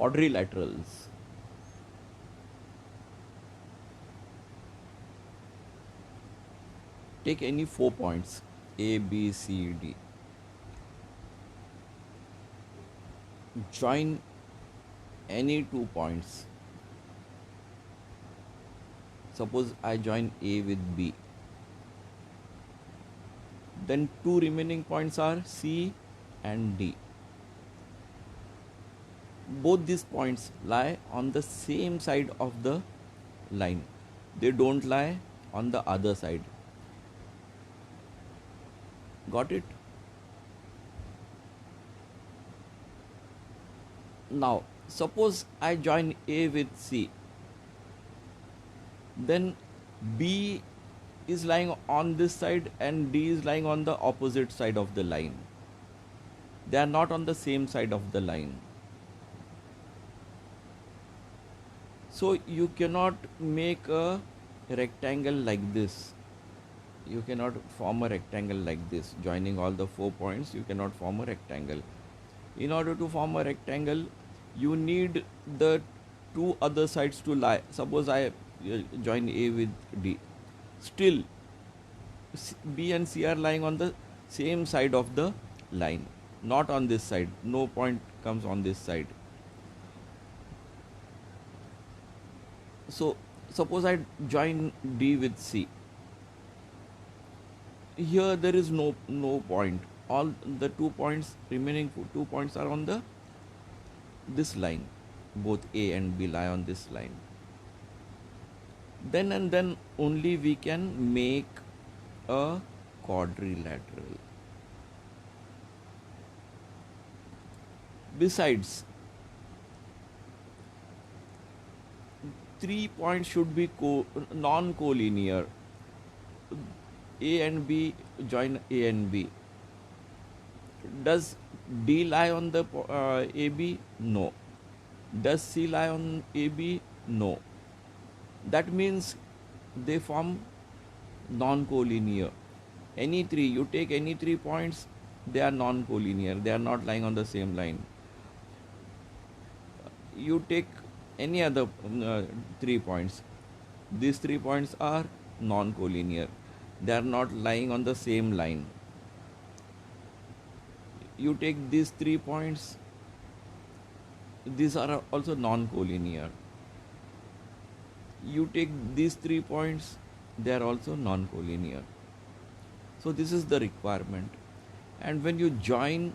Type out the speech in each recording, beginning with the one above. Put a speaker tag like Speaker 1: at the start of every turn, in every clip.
Speaker 1: quadrilaterals. Take any 4 points A, B, C, D. Join any 2 points. Suppose I join A with B. Then two remaining points are C and D. Both these points lie on the same side of the line. They don't lie on the other side. Got it? Now, suppose I join A with C. Then B is lying on this side and D is lying on the opposite side of the line. They are not on the same side of the line. So you cannot make a rectangle like this. You cannot form a rectangle like this. Joining all the 4 points, you cannot form a rectangle. In order to form a rectangle, you need the two other sides to lie. Suppose I join A with D. Still, B and C are lying on the same side of the line, not on this side. No point comes on this side. So, suppose I join D with C. Here there is no point. All the 2 points, remaining 2 points are on the this line. Both A and B lie on this line. Then and then only we can make a quadrilateral. Besides, 3 points should be non-collinear. A and B join A and B. Does D lie on the AB? No. Does C lie on AB? No. That means they form non-collinear. Any three, you take any 3 points, they are non-collinear. They are not lying on the same line. You take any other 3 points. These 3 points are non-collinear. They are not lying on the same line. You take these 3 points, these are also non-collinear. You take these 3 points, they are also non-collinear. So this is the requirement. And when you join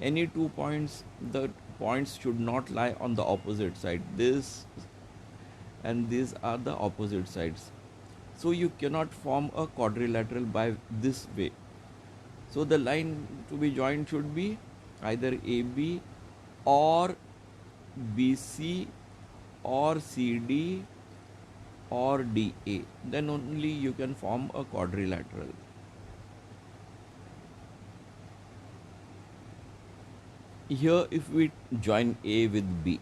Speaker 1: any 2 points, the points should not lie on the opposite side. This and these are the opposite sides. So you cannot form a quadrilateral by this way. So the line to be joined should be either AB or BC or CD or DA. Then only you can form a quadrilateral. Here if we join A with B,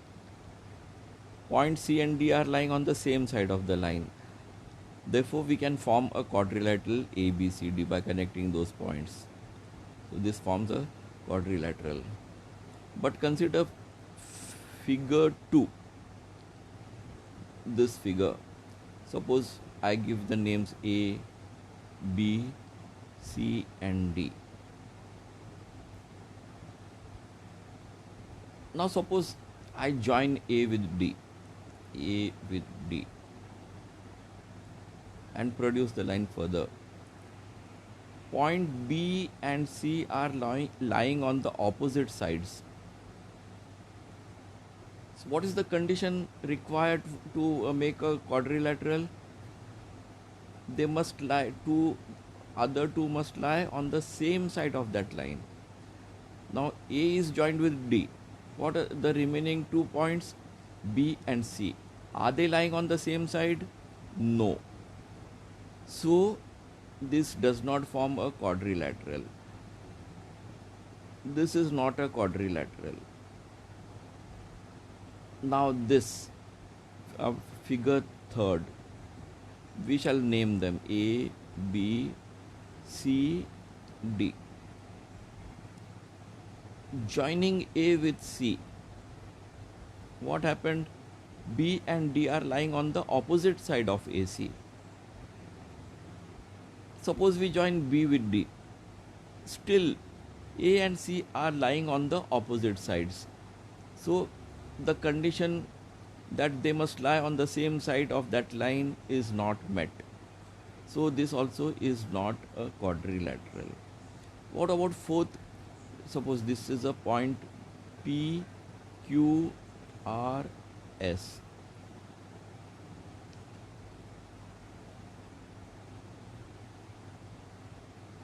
Speaker 1: point C and D are lying on the same side of the line. Therefore we can form a quadrilateral ABCD by connecting those points. So this forms a quadrilateral. But consider figure 2. This figure. Suppose I give the names A, B, C and D. Now suppose I join A with D and produce the line further. Point B and C are lying on the opposite sides. So what is the condition required to make a quadrilateral? They must lie, other two must lie on the same side of that line. Now A is joined with D. What are the remaining 2 points? B and C. Are they lying on the same side? No. So this does not form a quadrilateral. This is not a quadrilateral. Now this figure 3rd, we shall name them A, B, C, D. Joining A with C, what happened? B and D are lying on the opposite side of AC. Suppose we join B with D, still A and C are lying on the opposite sides. So the condition that they must lie on the same side of that line is not met. So this also is not a quadrilateral. What about fourth? Suppose this is a point P, Q, R, S.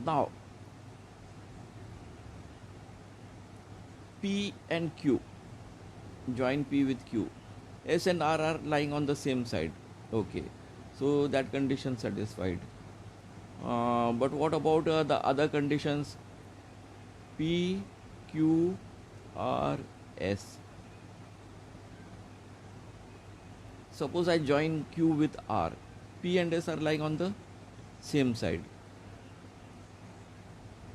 Speaker 1: Now P and Q, join P with Q. S and R are lying on the same side. Okay, so that condition satisfied. But what about the other conditions? P, Q, R, S. Suppose I join Q with R. P and S are lying on the same side.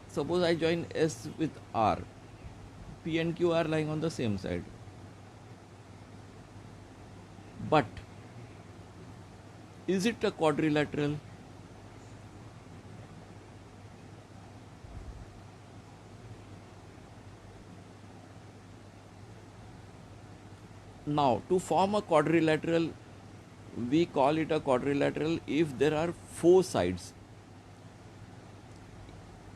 Speaker 1: Suppose I join S with R. P and Q are lying on the same side. But is it a quadrilateral? Now, to form a quadrilateral, we call it a quadrilateral if there are four sides.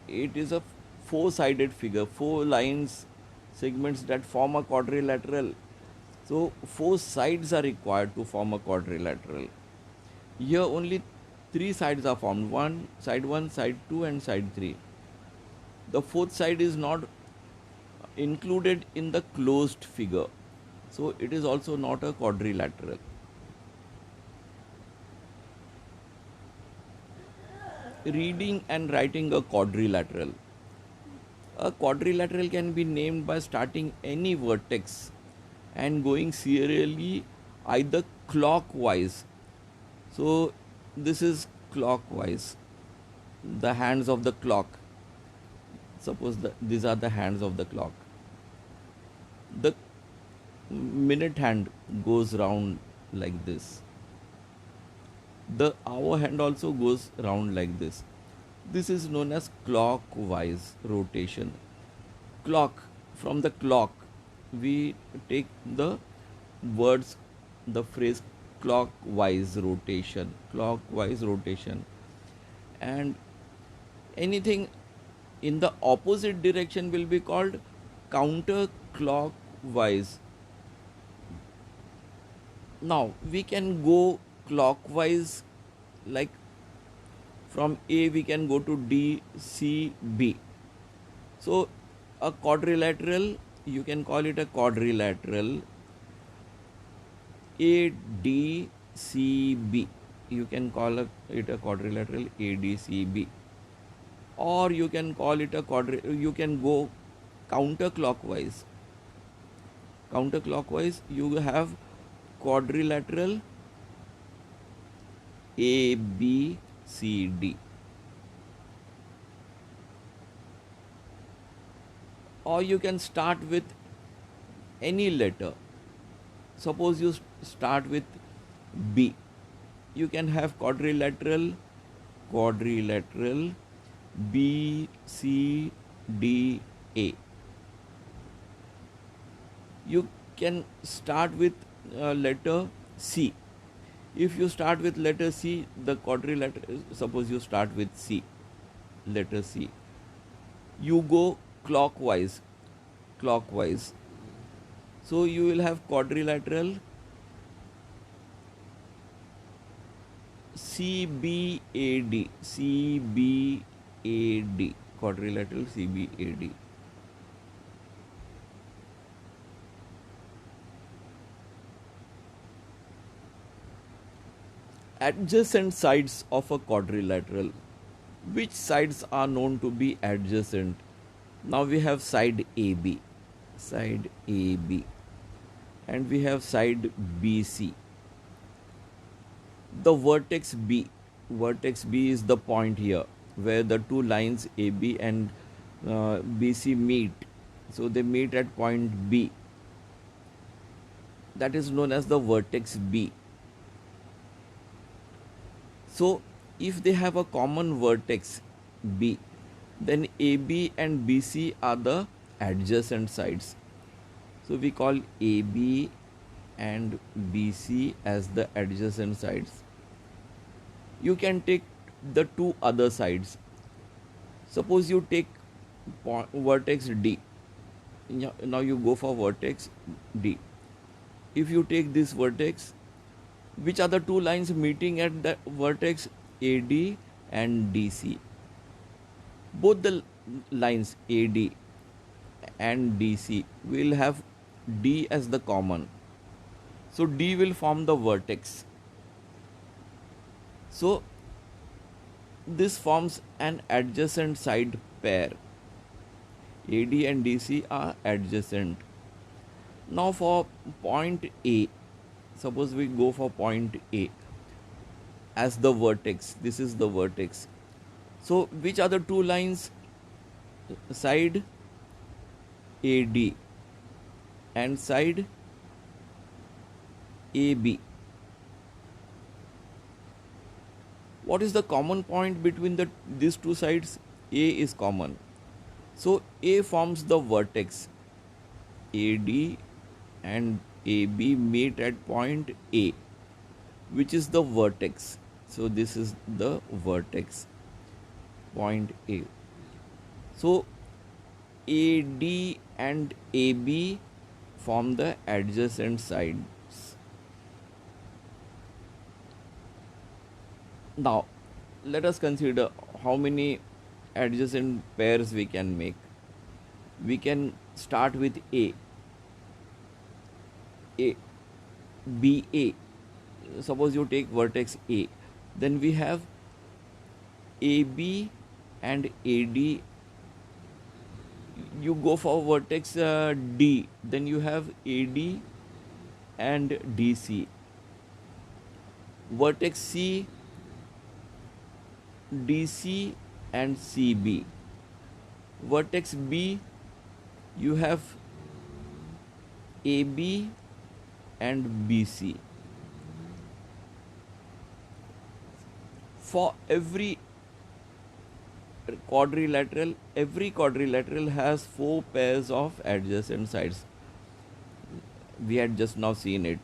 Speaker 1: It is a four-sided figure, four lines, segments that form a quadrilateral. So, four sides are required to form a quadrilateral. Here only three sides are formed, one, side 2 and side 3. The fourth side is not included in the closed figure. So it is also not a quadrilateral. Reading and writing a quadrilateral. A quadrilateral can be named by starting any vertex and going serially either clockwise. So this is clockwise, the hands of the clock. Suppose these are the hands of the clock. The minute hand goes round like this. The hour hand also goes round like this. This is known as clockwise rotation. Clock, from the clock, we take the words, the phrase clockwise rotation, clockwise rotation. And anything in the opposite direction will be called counterclockwise. Now we can go clockwise, like from A we can go to D, C, B. So a quadrilateral, you can call it a quadrilateral ADCB. You can call it a quadrilateral ADCB. Or you can call it you can go counterclockwise. Counterclockwise, you have quadrilateral ABCD. Or you can start with any letter. Suppose you start with B. You can have quadrilateral B, C, D, A. You can start with letter C. If you start with letter C, the quadrilateral, suppose you start with C, letter C. You go clockwise. So you will have quadrilateral CBAD, quadrilateral CBAD. Adjacent sides of a quadrilateral. Which sides are known to be adjacent? Now we have side AB, and we have side BC. The vertex B is the point here where the two lines AB and BC meet. So they meet at point B. that is known as the vertex B. So if they have a common vertex B, then AB and BC are the adjacent sides. So we call AB and BC as the adjacent sides. You can take the two other sides. Suppose you take vertex D. Now you go for vertex D. If you take this vertex, which are the two lines meeting at the vertex AD and DC? Both the lines AD and DC will have D as the common. So D will form the vertex. So this forms an adjacent side pair. AD and DC are adjacent. Now for point A, suppose we go for point A as the vertex. This is the vertex. So which are the two lines? Side AD and side AB. What is the common point between these two sides? A is common. So A forms the vertex. AD and AB meet at point A, which is the vertex. So this is the vertex, point A. So AD and AB form the adjacent sides. Now let us consider how many adjacent pairs we can make. We can start with A, BA. Suppose you take vertex A, then we have AB and AD. You go for vertex D, then you have AD and DC. Vertex C, DC and CB. Vertex B, you have AB and BC. For every quadrilateral has 4 pairs of adjacent sides. We had just now seen it.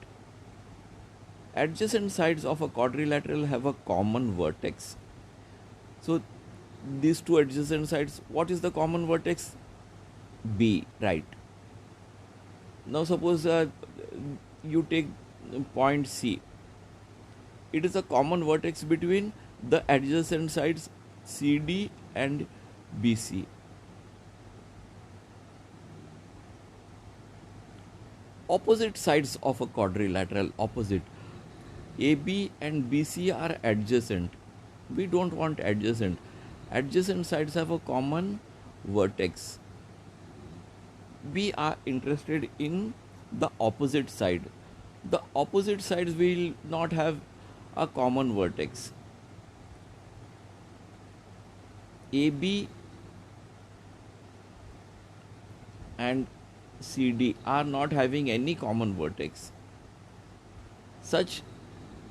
Speaker 1: Adjacent sides of a quadrilateral have a common vertex. So these two adjacent sides, what is the common vertex? B, right? Now suppose you take point C. It is a common vertex between the adjacent sides CD and BC. Opposite sides of a quadrilateral, opposite. AB and BC are adjacent. We don't want adjacent. Adjacent sides have a common vertex. We are interested in the opposite side. The opposite sides will not have a common vertex. AB and CD are not having any common vertex. Such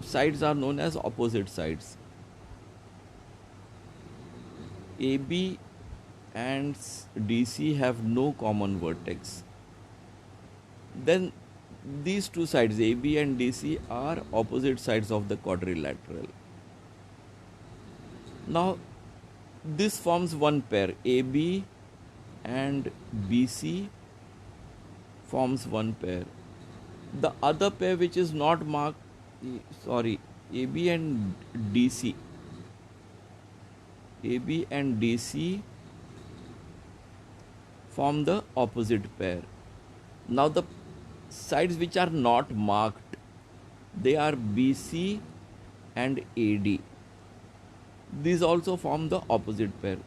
Speaker 1: sides are known as opposite sides. AB and DC have no common vertex. Then these two sides, AB and DC, are opposite sides of the quadrilateral. Now this forms one pair. AB and BC forms one pair. The other pair which is not marked, AB and DC. AB and DC form the opposite pair. Now the sides which are not marked, they are BC and AD. These also form the opposite pair.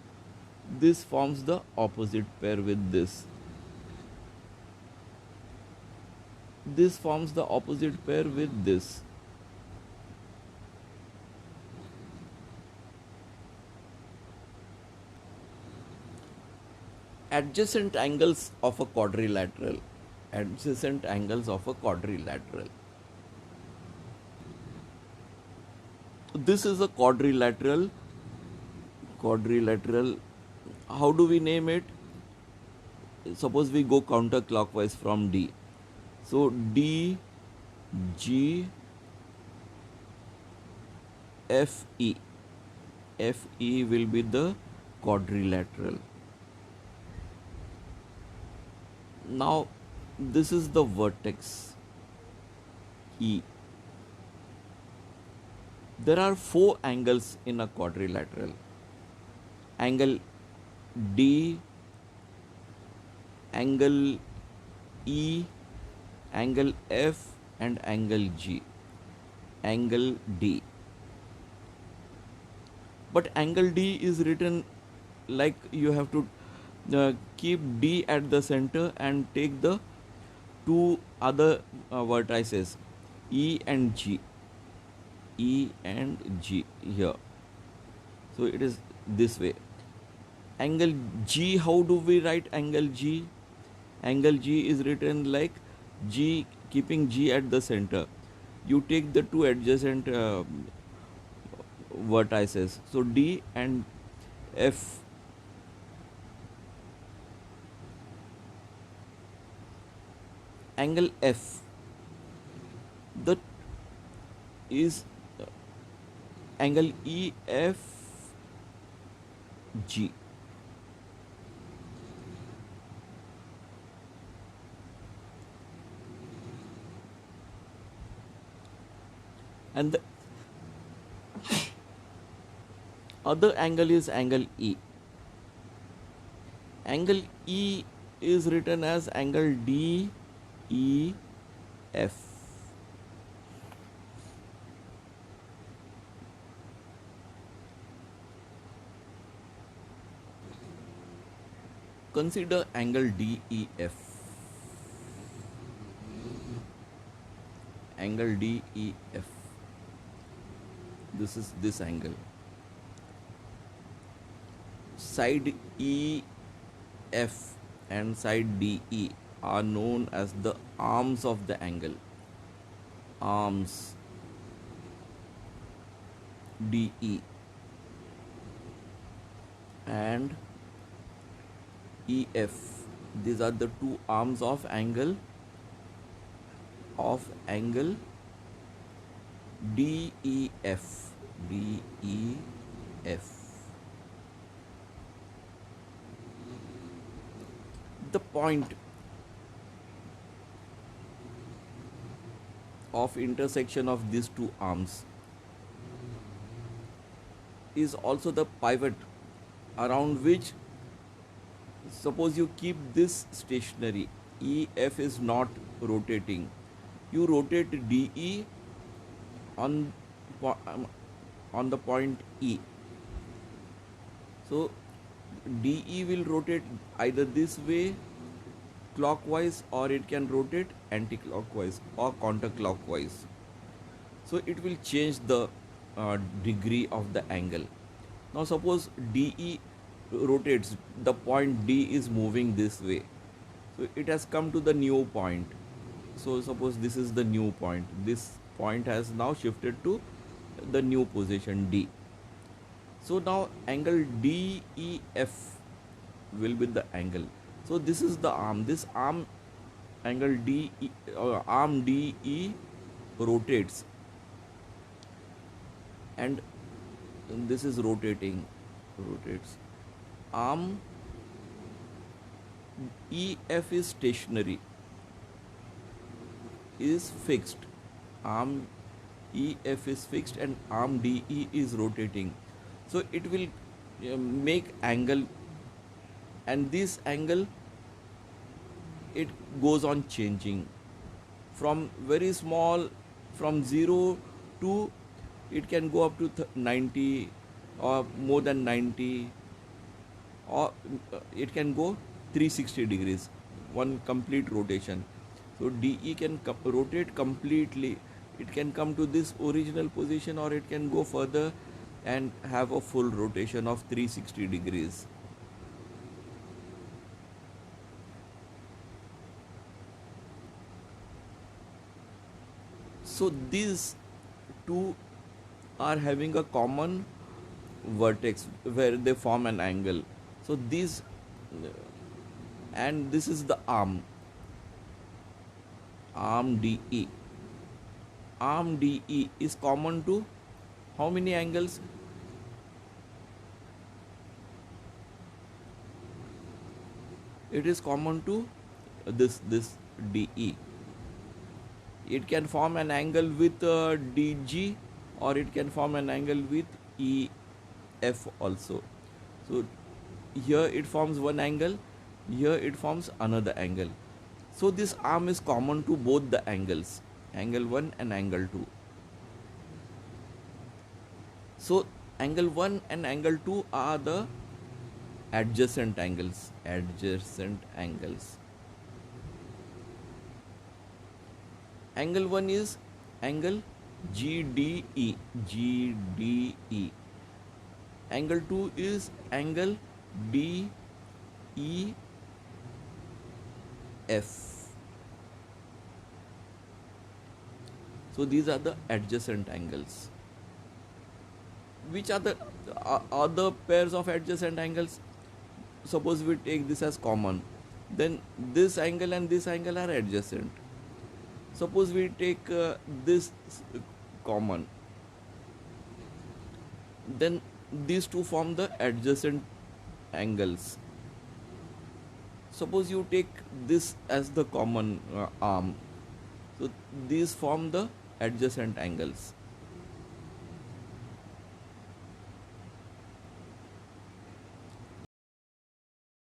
Speaker 1: This forms the opposite pair with this. This forms the opposite pair with this. Adjacent angles of a quadrilateral. adjacent angles of a quadrilateral. This is a quadrilateral. How do we name it? Suppose we go counterclockwise from D. So D, G, F, E. F, E will be the quadrilateral. Now this is the vertex E. There are 4 angles in a quadrilateral. Angle D, angle E, angle F and angle G. Angle D. But angle D is written like you have to keep D at the center and take the 2 other vertices E and G. E and G here. So it is this way. Angle G, how do we write angle G? Angle G is written like G, keeping G at the center. You take the 2 adjacent vertices. So D and F. Angle F, that is angle EFG. And the other angle is angle E. Angle E is written as angle DEF. Consider angle DEF. Angle DEF. This is this angle. Side EF and side DE are known as the arms of the angle. Arms DE and EF. These are the 2 arms of angle DEF. DEF. The point of intersection of these 2 arms is also the pivot around which, suppose you keep this stationary, EF is not rotating, you rotate DE on the point E. So DE will rotate either this way clockwise, or it can rotate anti-clockwise or counterclockwise. So it will change the degree of the angle. Now suppose DE rotates, the point D is moving this way, so it has come to the new point. So suppose this is the new point, this point has now shifted to the new position D. So now angle DEF will be the angle. So this is the arm. This arm, angle arm DE rotates, and this is rotates. Arm EF is stationary, is fixed. Arm EF is fixed and arm DE is rotating. So it will make angle, and this angle, it goes on changing from very small, from 0 to, it can go up to 90 or more than 90, or it can go 360 degrees, one complete rotation. So DE can rotate completely. It can come to this original position, or it can go further and have a full rotation of 360 degrees. So these two are having a common vertex where they form an angle. So these, and this is the arm DE. Arm DE is common to how many angles? It is common to this DE. It can form an angle with DG, or it can form an angle with EF also. So here it forms one angle, here it forms another angle. So this arm is common to both the angles, angle 1 and angle 2. So angle 1 and angle 2 are the adjacent angles. Angle 1 is angle GDE. Angle 2 is angle DEF. So these are the adjacent angles. Which are the other pairs of adjacent angles? Suppose we take this as common, then this angle and this angle are adjacent. Suppose we take this common, then these two form the adjacent angles. Suppose you take this as the common arm, so these form the adjacent angles.